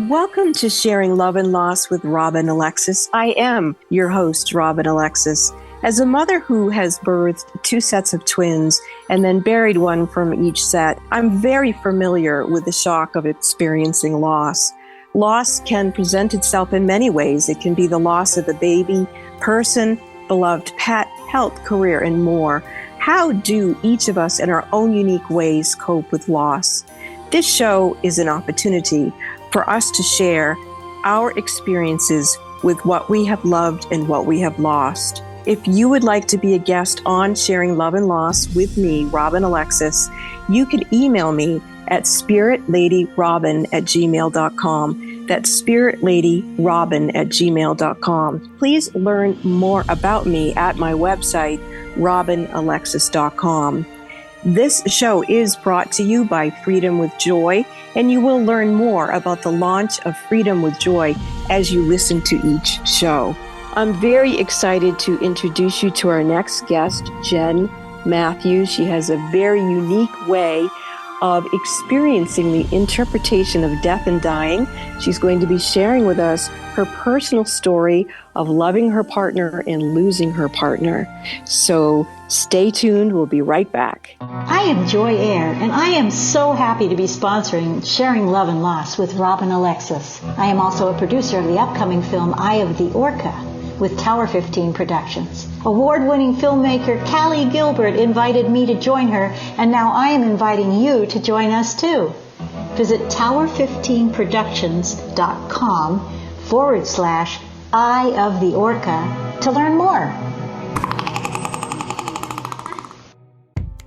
Welcome to Sharing Love and Loss with Robin Alexis. I am your host, Robin Alexis. As a mother who has birthed 2 sets of twins and then buried one from each set, I'm very familiar with the shock of experiencing loss. Loss can present itself in many ways. It can be the loss of a baby, person, beloved pet, health, career, and more. How do each of us in our own unique ways cope with loss? This show is an opportunity for us to share our experiences with what we have loved and what we have lost. If you would like to be a guest on Sharing Love and Loss with me, Robin Alexis, you can email me at spiritladyrobin@gmail.com. That's spiritladyrobin@gmail.com. Please learn more about me at my website, robinalexis.com. This show is brought to you by Freedom with Joy, and you will learn more about the launch of Freedom with Joy as you listen to each show. I'm very excited to introduce you to our next guest, Jen Matthews. She has a very unique way of experiencing the interpretation of death and dying. She's going to be sharing with us her personal story of loving her partner and losing her partner. So stay tuned. We'll be right back. I am Joy Air, and I am so happy to be sponsoring Sharing Love and Loss with Robin Alexis. I am also a producer of the upcoming film Eye of the Orca with Tower 15 Productions. Award-winning filmmaker Callie Gilbert invited me to join her, and now I am inviting you to join us too. Visit tower15productions.com/Eye of the Orca to learn more.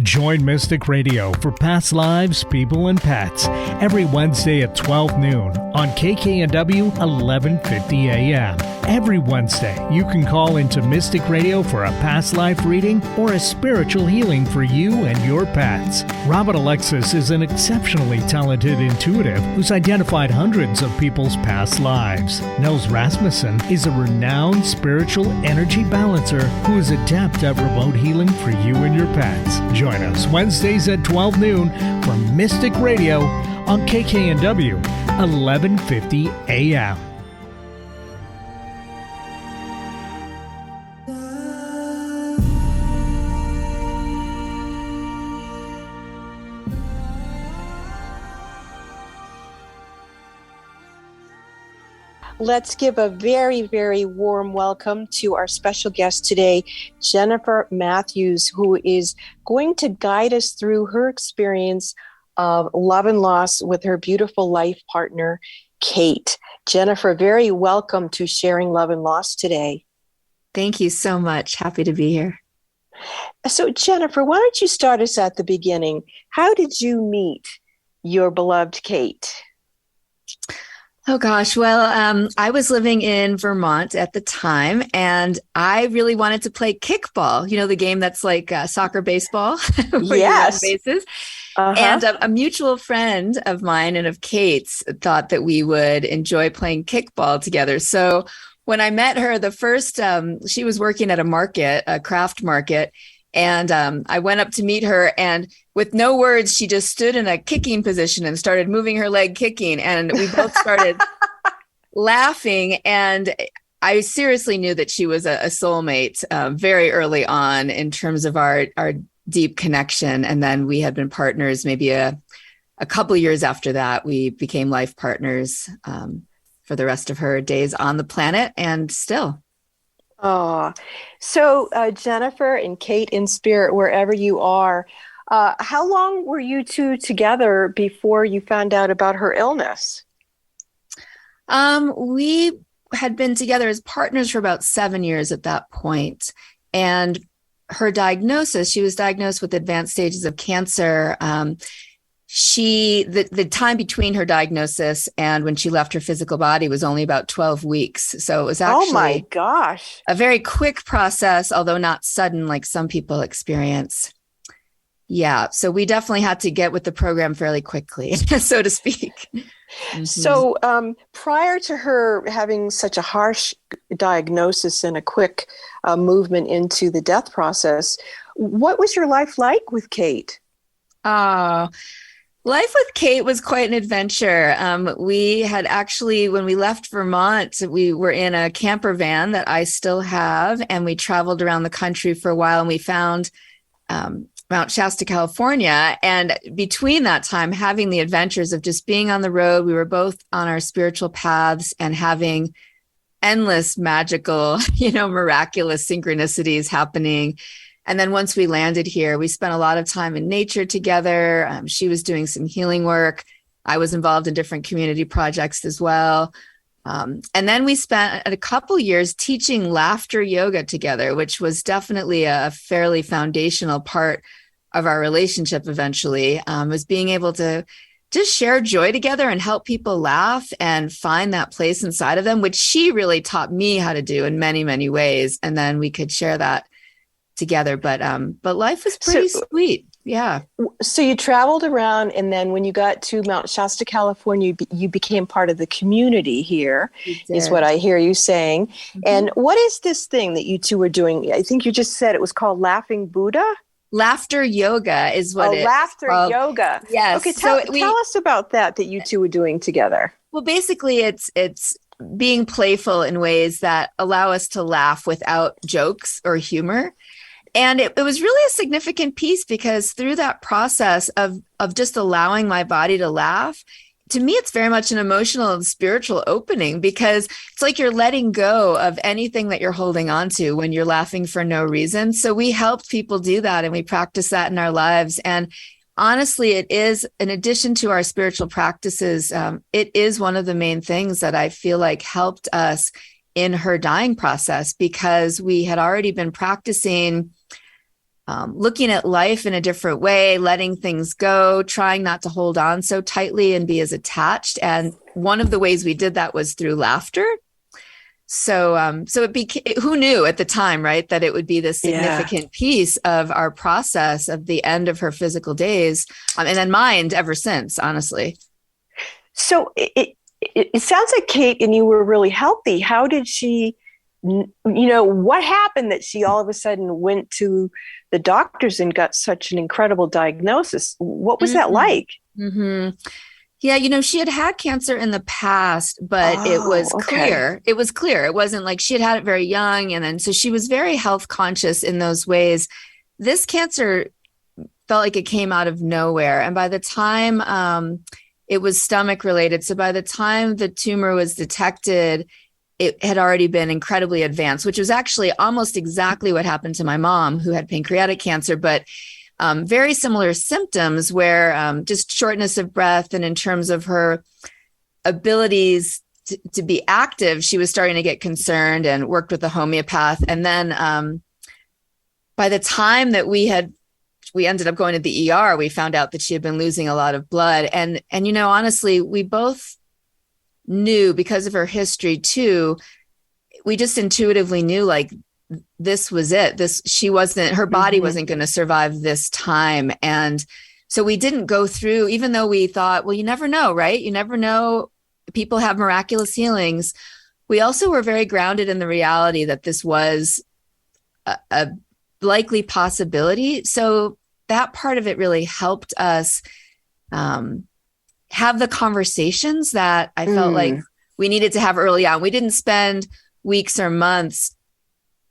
Join Mystic Radio for past lives, people, and pets every Wednesday at 12 noon on KKNW 1150 AM. Every Wednesday, you can call into Mystic Radio for a past life reading or a spiritual healing for you and your pets. Robin Alexis is an exceptionally talented intuitive who's identified hundreds of people's past lives. Nels Rasmussen is a renowned spiritual energy balancer who is adept at remote healing for you and your pets. Join us Wednesdays at 12 noon for Mystic Radio on KKNW 1150 AM. Let's give a very, very warm welcome to our special guest today, Jennifer Matthews, who is going to guide us through her experience of love and loss with her beautiful life partner, Kate. Jennifer, very welcome to Sharing Love and Loss today. Thank you so much. Happy to be here. So, Jennifer, why don't you start us at the beginning? How did you meet your beloved Kate? Oh gosh. Well, I was living in Vermont at the time, and I really wanted to play kickball. You know, the game that's like soccer, baseball. Yes. Bases. And a mutual friend of mine and of Kate's thought that we would enjoy playing kickball together. So when I met her, the first, she was working at a market, a craft market. And I went up to meet her, and with no words, she just stood in a kicking position and started moving her leg kicking. And we both started laughing. And I seriously knew that she was a soulmate very early on in terms of our deep connection. And then we had been partners maybe a couple of years after that. We became life partners for the rest of her days on the planet, and still. Oh, so Jennifer and Kate in spirit, wherever you are, how long were you two together before you found out about her illness? We had been together as partners for about 7 years at that point. And her diagnosis, she was diagnosed with advanced stages of cancer. The time between her diagnosis and when she left her physical body was only about 12 weeks. So it was actually, oh my gosh, a very quick process, although not sudden like some people experience. Yeah. So we definitely had to get with the program fairly quickly, so to speak. Mm-hmm. So prior to her having such a harsh diagnosis and a quick movement into the death process, what was your life like with Kate? Life with Kate was quite an adventure. We had actually, when we left Vermont, we were in a camper van that I still have, and we traveled around the country for a while, and we found Mount Shasta, California. And between that time, having the adventures of just being on the road, we were both on our spiritual paths and having endless magical, miraculous synchronicities happening. And then once we landed here, we spent a lot of time in nature together. She was doing some healing work. I was involved in different community projects as well. And then we spent a couple years teaching laughter yoga together, which was definitely a fairly foundational part of our relationship eventually, was being able to just share joy together and help people laugh and find that place inside of them, which she really taught me how to do in many, many ways. And then we could share that together. But life was pretty sweet. Yeah. So you traveled around, and then when you got to Mount Shasta, California, you became part of the community here, is what I hear you saying. Mm-hmm. And what is this thing that you two were doing? I think you just said it was called Laughing Buddha. Laughter yoga is what it's laughter called. Yoga. Yes. Okay, tell us about that you two were doing together. Well, basically it's being playful in ways that allow us to laugh without jokes or humor. And it was really a significant piece, because through that process of just allowing my body to laugh, to me, it's very much an emotional and spiritual opening, because it's like you're letting go of anything that you're holding on to when you're laughing for no reason. So we helped people do that, and we practice that in our lives. And honestly, it is, in addition to our spiritual practices, it is one of the main things that I feel like helped us in her dying process, because we had already been practicing looking at life in a different way, letting things go, trying not to hold on so tightly and be as attached. And one of the ways we did that was through laughter. So it became, who knew at the time, right, that it would be this significant piece of our process of the end of her physical days, and then mine ever since, honestly. So it sounds like Kate and you were really healthy. How did she, what happened that she all of a sudden went to the doctors and got such an incredible diagnosis? What was that like? Mm-hmm. Yeah, she had cancer in the past, but it was clear. It was clear. It wasn't like she had it very young. And then, so she was very health conscious in those ways. This cancer felt like it came out of nowhere. And by the time it was stomach related, so by the time the tumor was detected, it had already been incredibly advanced, which was actually almost exactly what happened to my mom, who had pancreatic cancer, but very similar symptoms, where just shortness of breath, and in terms of her abilities to be active, she was starting to get concerned, and worked with a homeopath. And then by the time that we ended up going to the ER, we found out that she had been losing a lot of blood. And honestly, we both knew, because of her history too, we just intuitively knew, like, this was it. Her body wasn't going to survive this time. And so we didn't go through, even though we thought, well, you never know, right? You never know. People have miraculous healings. We also were very grounded in the reality that this was a likely possibility. So that part of it really helped us have the conversations that I felt like we needed to have early on. We didn't spend weeks or months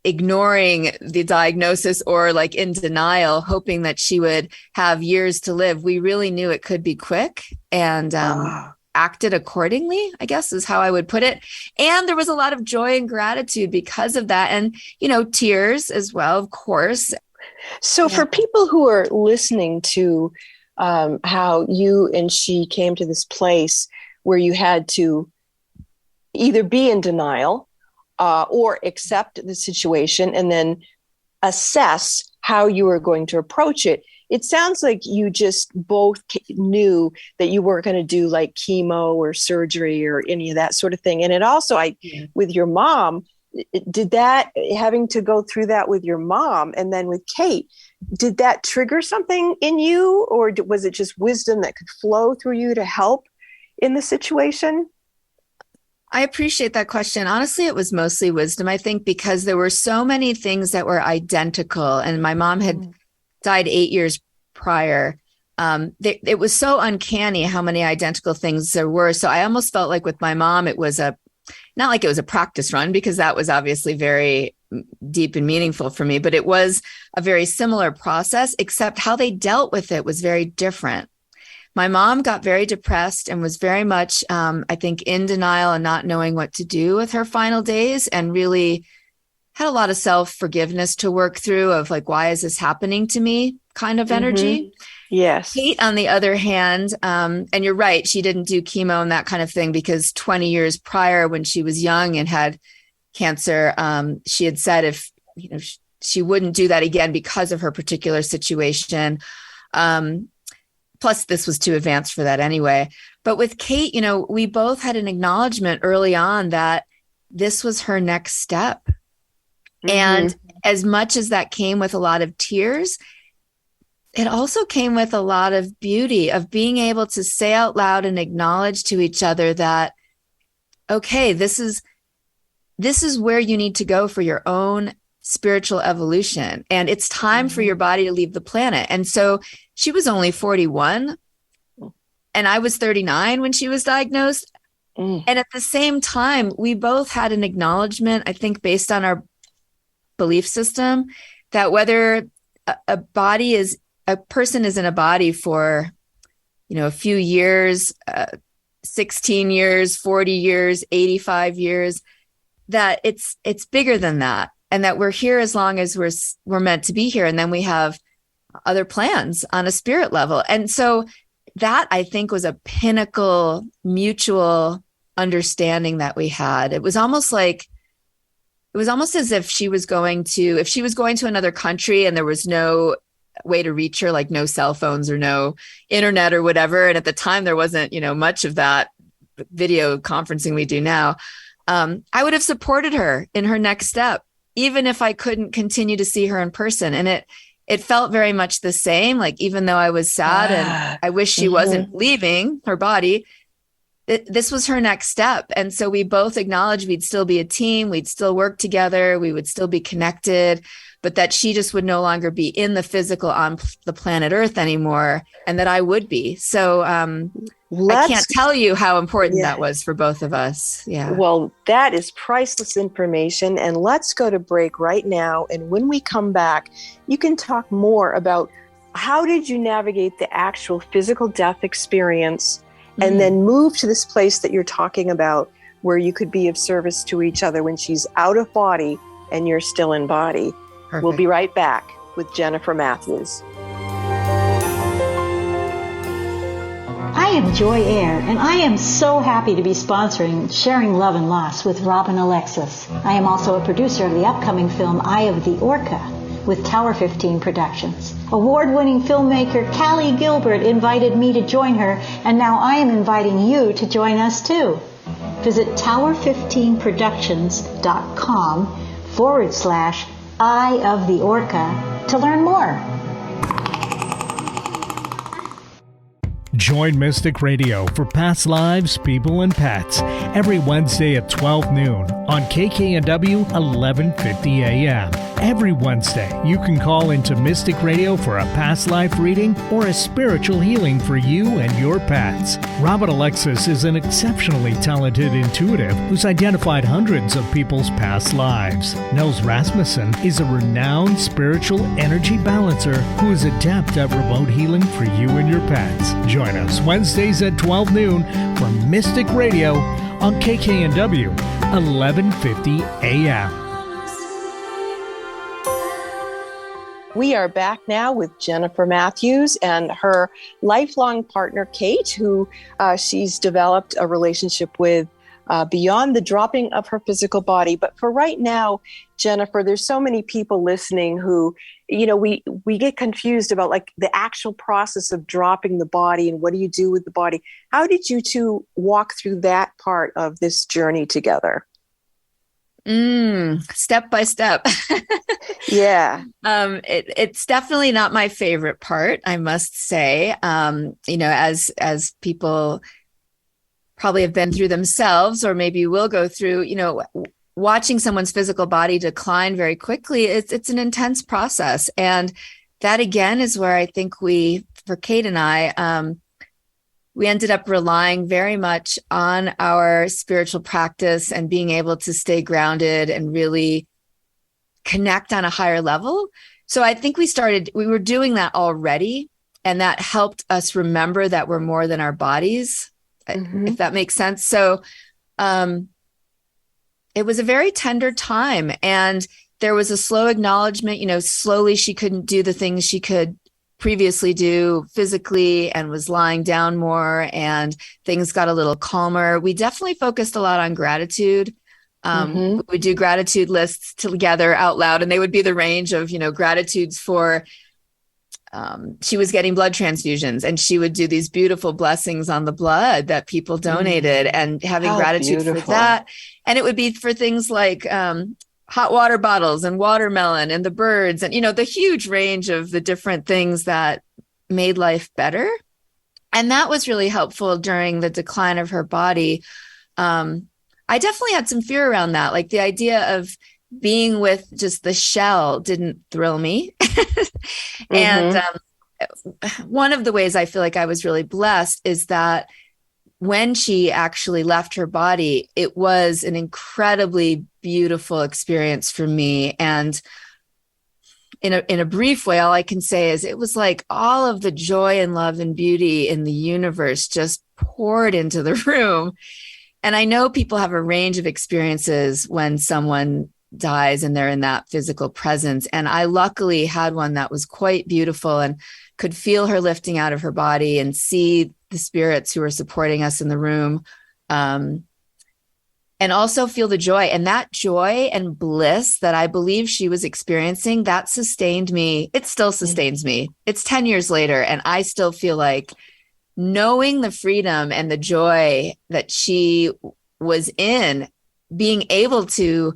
ignoring the diagnosis or like in denial, hoping that she would have years to live. We really knew it could be quick, and acted accordingly, I guess is how I would put it. And there was a lot of joy and gratitude because of that. And, tears as well, of course. So for people who are listening to how you and she came to this place where you had to either be in denial or accept the situation and then assess how you were going to approach it. It sounds like you just both knew that you weren't going to do like chemo or surgery or any of that sort of thing. And it also, with your mom, did that, having to go through that with your mom and then with Kate, did that trigger something in you, or was it just wisdom that could flow through you to help in the situation? I appreciate that question. Honestly, it was mostly wisdom, I think, because there were so many things that were identical, and my mom had died 8 years prior. it was so uncanny how many identical things there were. So I almost felt like with my mom, it was not like it was a practice run, because that was obviously very deep and meaningful for me, but it was a very similar process, except how they dealt with it was very different. My mom got very depressed and was very much, I think, in denial and not knowing what to do with her final days, and really had a lot of self-forgiveness to work through of like, why is this happening to me kind of energy. Yes. Kate, on the other hand, and you're right, she didn't do chemo and that kind of thing, because 20 years prior, when she was young and had cancer, she had said if she wouldn't do that again because of her particular situation. Plus, this was too advanced for that anyway. But with Kate, we both had an acknowledgement early on that this was her next step. Mm-hmm. And as much as that came with a lot of tears, it also came with a lot of beauty of being able to say out loud and acknowledge to each other that, okay, this is where you need to go for your own spiritual evolution. And it's time for your body to leave the planet. And so she was only 41 and I was 39 when she was diagnosed. And at the same time, we both had an acknowledgement, I think, based on our belief system, that whether a person is in a body for, a few years, 16 years, 40 years, 85 years, that it's bigger than that. And that we're here as long as we're meant to be here. And then we have other plans on a spirit level. And so that, I think, was a pinnacle mutual understanding that we had. It was almost as if she was going to another country and there was no way to reach her, like no cell phones or no internet or whatever. And at the time there wasn't, much of that video conferencing we do now. I would have supported her in her next step, even if I couldn't continue to see her in person. And it felt very much the same. Like, even though I was sad and I wish she wasn't leaving her body, this was her next step. And so we both acknowledged we'd still be a team. We'd still work together. We would still be connected, but that she just would no longer be in the physical on the planet Earth anymore, and that I would be. So I can't tell you how important that was for both of us. Yeah. Well, that is priceless information. And let's go to break right now. And when we come back, you can talk more about how did you navigate the actual physical death experience, and then move to this place that you're talking about where you could be of service to each other when she's out of body and you're still in body. Perfect. We'll be right back with Jennifer Matthews. I am Joy Air, and I am so happy to be sponsoring Sharing Love and Loss with Robin Alexis. I am also a producer of the upcoming film Eye of the Orca with Tower 15 Productions. Award-winning filmmaker Callie Gilbert invited me to join her, and now I am inviting you to join us too. Visit tower15productions.com/Eye of the Orca to learn more. Join Mystic Radio for Past Lives, People, and Pets every Wednesday at 12 noon on KKNW 1150 AM. Every Wednesday, you can call into Mystic Radio for a past life reading or a spiritual healing for you and your pets. Robin Alexis is an exceptionally talented intuitive who's identified hundreds of people's past lives. Nels Rasmussen is a renowned spiritual energy balancer who is adept at remote healing for you and your pets. Join us Wednesdays at 12 noon for Mystic Radio on KKNW 1150 AM. We are back now with Jennifer Matthews and her lifelong partner, Kate, who she's developed a relationship with beyond the dropping of her physical body. But for right now, Jennifer, there's so many people listening who, we get confused about like the actual process of dropping the body and what do you do with the body? How did you two walk through that part of this journey together? Step by step. Yeah. It's definitely not my favorite part, I must say. As people probably have been through themselves, or maybe will go through, watching someone's physical body decline very quickly, it's an intense process. And that again is where I think we for Kate and I, we ended up relying very much on our spiritual practice and being able to stay grounded and really connect on a higher level. So I think we were doing that already, and that helped us remember that we're more than our bodies, if that makes sense. So it was a very tender time, and there was a slow acknowledgement, slowly she couldn't do the things she could previously do physically and was lying down more, and things got a little calmer. We definitely focused a lot on gratitude. We would do gratitude lists together out loud, and they would be the range of, gratitudes for, she was getting blood transfusions, and she would do these beautiful blessings on the blood that people donated, and having gratitude for that. And it would be for things like hot water bottles and watermelon and the birds and, the huge range of the different things that made life better. And that was really helpful during the decline of her body. I definitely had some fear around that. Like the idea of being with just the shell didn't thrill me. And one of the ways I feel like I was really blessed is that when she actually left her body, it was an incredibly beautiful experience for me. And in a brief way, all I can say is it was like all of the joy and love and beauty in the universe just poured into the room. And I know people have a range of experiences when someone dies and they're in that physical presence. And I luckily had one that was quite beautiful and could feel her lifting out of her body and see the spirits who were supporting us in the room. And also feel the joy, and that joy and bliss that I believe she was experiencing, that sustained me. It still sustains me. It's 10 years later, and I still feel like knowing the freedom and the joy that she was in, being able to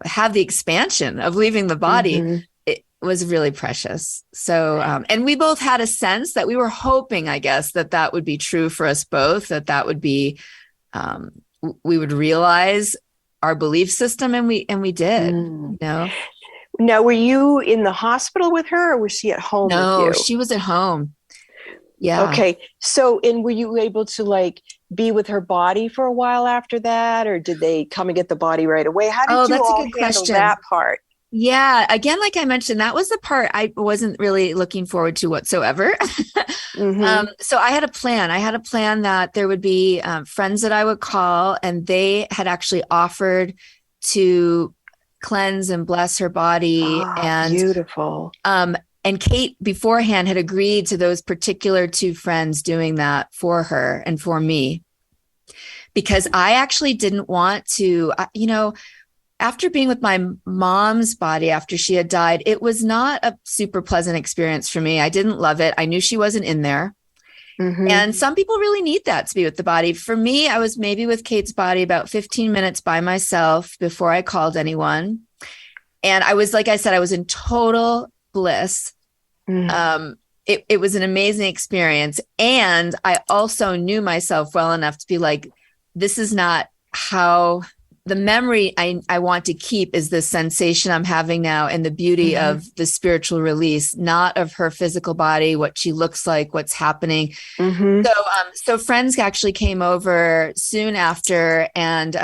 have the expansion of leaving the body, it was really precious. So, and we both had a sense that we were hoping, I guess, that would be true for us both, that would be, we would realize our belief system, and we did, Now, were you in the hospital with her, or was she at home with you? No, she was at home. Yeah. Okay. So, and were you able to be with her body for a while after that, or did they come and get the body right away? How did you all handle that part? Yeah. Again, like I mentioned, that was the part I wasn't really looking forward to whatsoever. So I had a plan. I had a plan that there would be friends that I would call, and they had actually offered to cleanse and bless her body. And beautiful. And Kate beforehand had agreed to those particular two friends doing that for her and for me, because I actually didn't want to, after being with my mom's body after she had died, it was not a super pleasant experience for me. I didn't love it. I knew she wasn't in there. And some people really need that to be with the body. For me, I was maybe with Kate's body about 15 minutes by myself before I called anyone. And I was, like I said, I was in total bliss. It was an amazing experience. And I also knew myself well enough to be like, this is not how the memory I want to keep is the sensation I'm having now and the beauty of the spiritual release, not of her physical body, what she looks like, what's happening. So friends actually came over soon after, and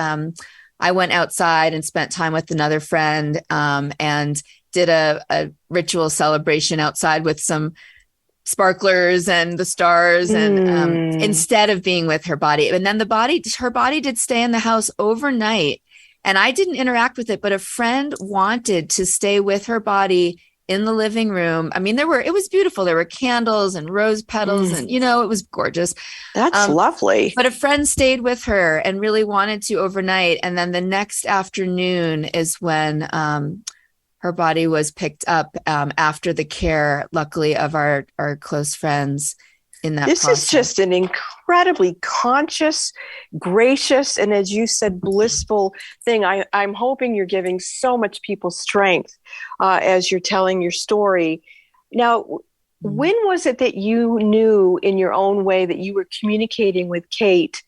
I went outside and spent time with another friend, and did a ritual celebration outside with some sparklers and the stars, and instead of being with her body. And then her body did stay in the house overnight, and I didn't interact with it, but a friend wanted to stay with her body in the living room. I mean, it was beautiful. There were candles and rose petals, and it was gorgeous. That's lovely. But a friend stayed with her and really wanted to overnight. And then the next afternoon is when her body was picked up after the care, luckily, of our close friends in that process. This is just an incredibly conscious, gracious, and, as you said, blissful thing. I'm hoping you're giving so much people strength as you're telling your story. Now, when was it that you knew in your own way that you were communicating with Kate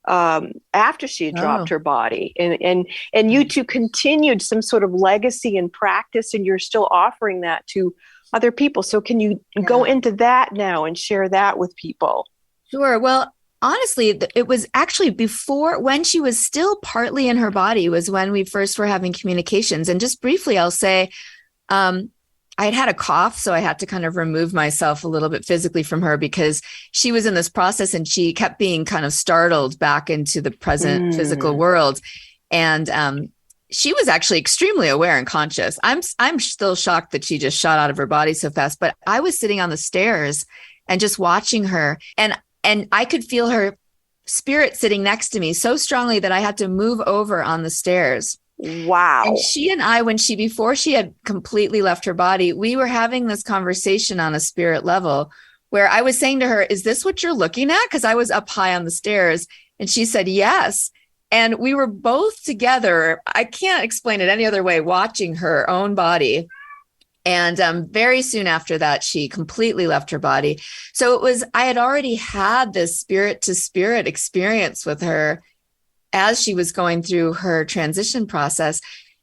after she had dropped her body, and you two continued some sort of legacy and practice, and you're still offering that to other people. So can you go into that now and share that with people? Sure. Well, honestly, it was actually before, when she was still partly in her body, was when we first were having communications. And just briefly, I'll say, I had a cough, so I had to kind of remove myself a little bit physically from her because she was in this process and she kept being kind of startled back into the present physical world. And she was actually extremely aware and conscious. I'm still shocked that she just shot out of her body so fast, but I was sitting on the stairs and just watching her, and I could feel her spirit sitting next to me so strongly that I had to move over on the stairs. Wow. And she and I, before she had completely left her body, we were having this conversation on a spirit level where I was saying to her, is this what you're looking at? Because I was up high on the stairs. And she said, yes. And we were both together. I can't explain it any other way, watching her own body. And very soon after that, she completely left her body. So I had already had this spirit to spirit experience with her as she was going through her transition process.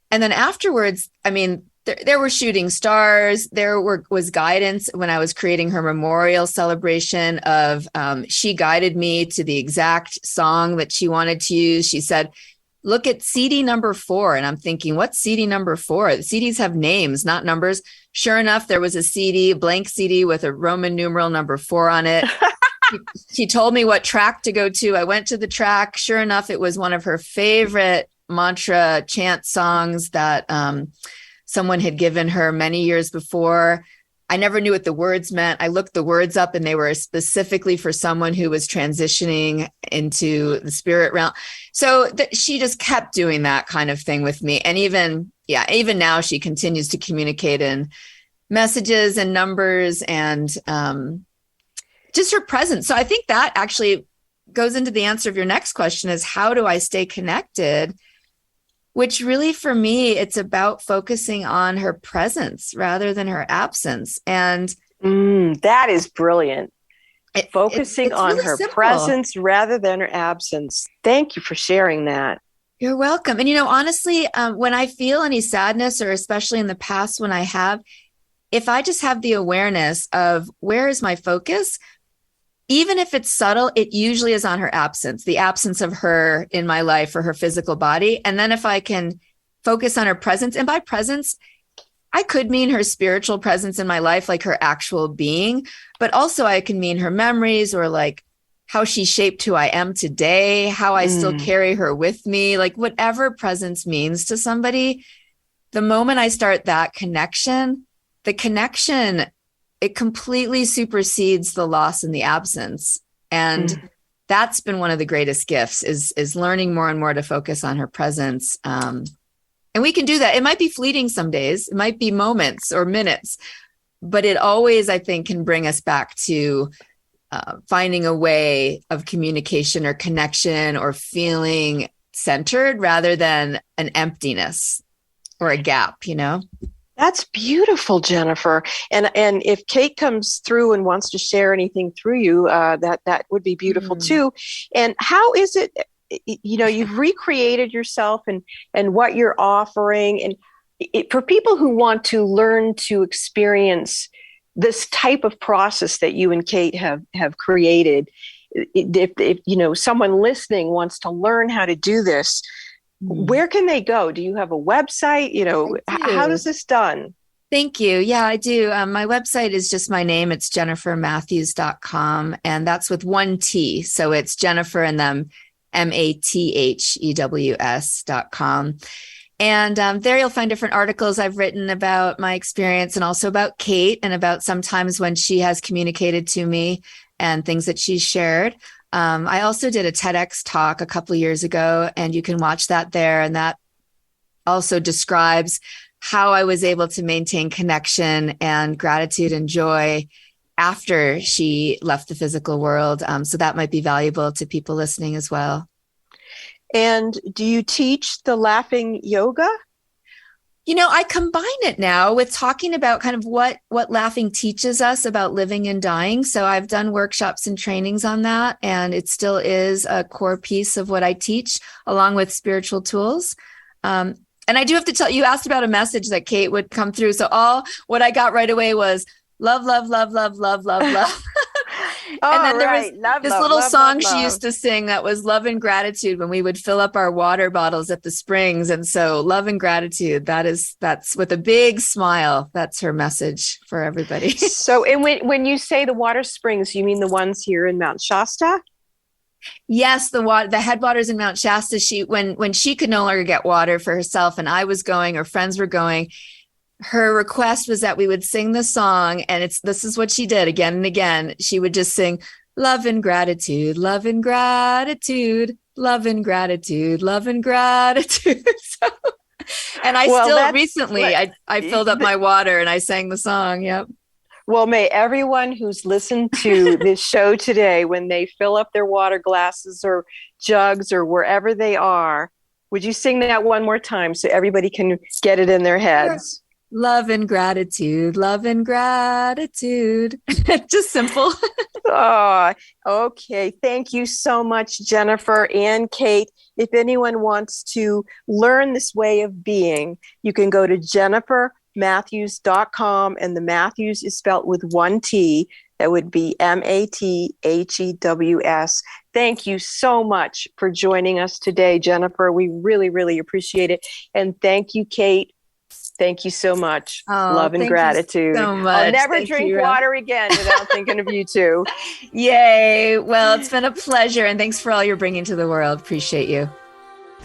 And then afterwards, I mean, there were shooting stars. Was guidance when I was creating her memorial celebration of, she guided me to the exact song that she wanted to use. She said, look at CD number 4. And I'm thinking, what's CD number 4? The CDs have names, not numbers. Sure enough, there was a blank CD with a Roman numeral number 4 on it. She told me what track to go to. I went to the track. Sure enough, it was one of her favorite mantra chant songs that someone had given her many years before. I never knew what the words meant. I looked the words up and they were specifically for someone who was transitioning into the spirit realm. So she just kept doing that kind of thing with me. And even now she continues to communicate in messages and numbers and just her presence. So I think that actually goes into the answer of your next question, is how do I stay connected? Which really, for me, it's about focusing on her presence rather than her absence. And that is brilliant. Focusing it's on really her simple. presence rather than her absence. Thank you for sharing that. You're welcome. And, honestly, when I feel any sadness, or especially in the past when I have, if I just have the awareness of where is my focus, even if it's subtle, it usually is on her absence, the absence of her in my life or her physical body. And then if I can focus on her presence, and by presence, I could mean her spiritual presence in my life, like her actual being, but also I can mean her memories, or like how she shaped who I am today, how I still carry her with me, like whatever presence means to somebody. The moment I start that connection, it completely supersedes the loss and the absence. And that's been one of the greatest gifts is learning more and more to focus on her presence. And we can do that. It might be fleeting some days. It might be moments or minutes, but it always, I think, can bring us back to finding a way of communication or connection or feeling centered rather than an emptiness or a gap, That's beautiful, Jennifer. And if Kate comes through and wants to share anything through you, that would be beautiful too. And how is it, you've recreated yourself and what you're offering, and for people who want to learn to experience this type of process that you and Kate have created, if someone listening wants to learn how to do this, where can they go? Do you have a website? How is this done? Thank you. Yeah, I do. My website is just my name. It's jennifermatthews.com. And that's with one T. So it's Jennifer and then MATHEWS.com. And there you'll find different articles I've written about my experience, and also about Kate, and about sometimes when she has communicated to me and things that she's shared. I also did a TEDx talk a couple of years ago, and you can watch that there. And that also describes how I was able to maintain connection and gratitude and joy after she left the physical world. So that might be valuable to people listening as well. And do you teach the laughing yoga? I combine it now with talking about kind of what laughing teaches us about living and dying. So I've done workshops and trainings on that, and it still is a core piece of what I teach, along with spiritual tools. And I do have to tell you, asked about a message that Kate would come through. So what I got right away was love, love, love, love, love, love, love. And then there was this little song she used to sing that was love and gratitude when we would fill up our water bottles at the springs. And so love and gratitude, that's with a big smile. That's her message for everybody. So, and when you say the water springs, you mean the ones here in Mount Shasta? Yes, the headwaters in Mount Shasta. When she could no longer get water for herself and I was going, or friends were going, her request was that we would sing the song, and this is what she did again and again. She would just sing love and gratitude, love and gratitude, love and gratitude, love and gratitude. And I recently filled up my water and I sang the song. Yep. Well, may everyone who's listened to this show today, when they fill up their water glasses or jugs or wherever they are, would you sing that one more time so everybody can get it in their heads? Sure. Love and gratitude, love and gratitude. Just simple. Oh, okay. Thank you so much, Jennifer and Kate. If anyone wants to learn this way of being, you can go to jennifermatthews.com, and the Matthews is spelled with one T. That would be Mathews. Thank you so much for joining us today, Jennifer. We really, really appreciate it. And thank you, Kate. Thank you so much. Love and gratitude. So much. I'll never drink water again without thinking of you two. Yay. Well, it's been a pleasure. And thanks for all you're bringing to the world. Appreciate you.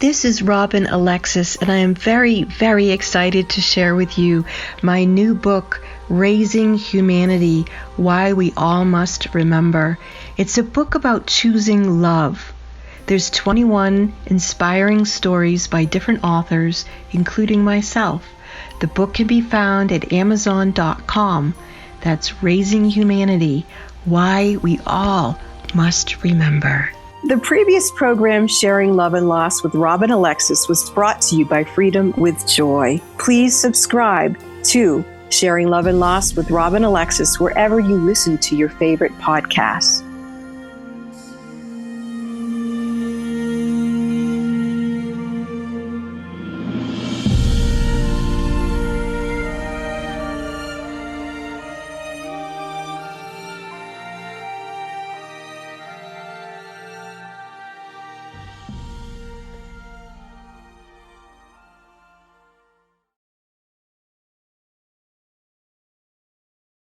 This is Robin Alexis, and I am very, very excited to share with you my new book, Raising Humanity, Why We All Must Remember. It's a book about choosing love. There's 21 inspiring stories by different authors, including myself. The book can be found at Amazon.com. That's Raising Humanity, Why We All Must Remember. The previous program, Sharing Love and Loss with Robin Alexis, was brought to you by Freedom with Joy. Please subscribe to Sharing Love and Loss with Robin Alexis wherever you listen to your favorite podcasts.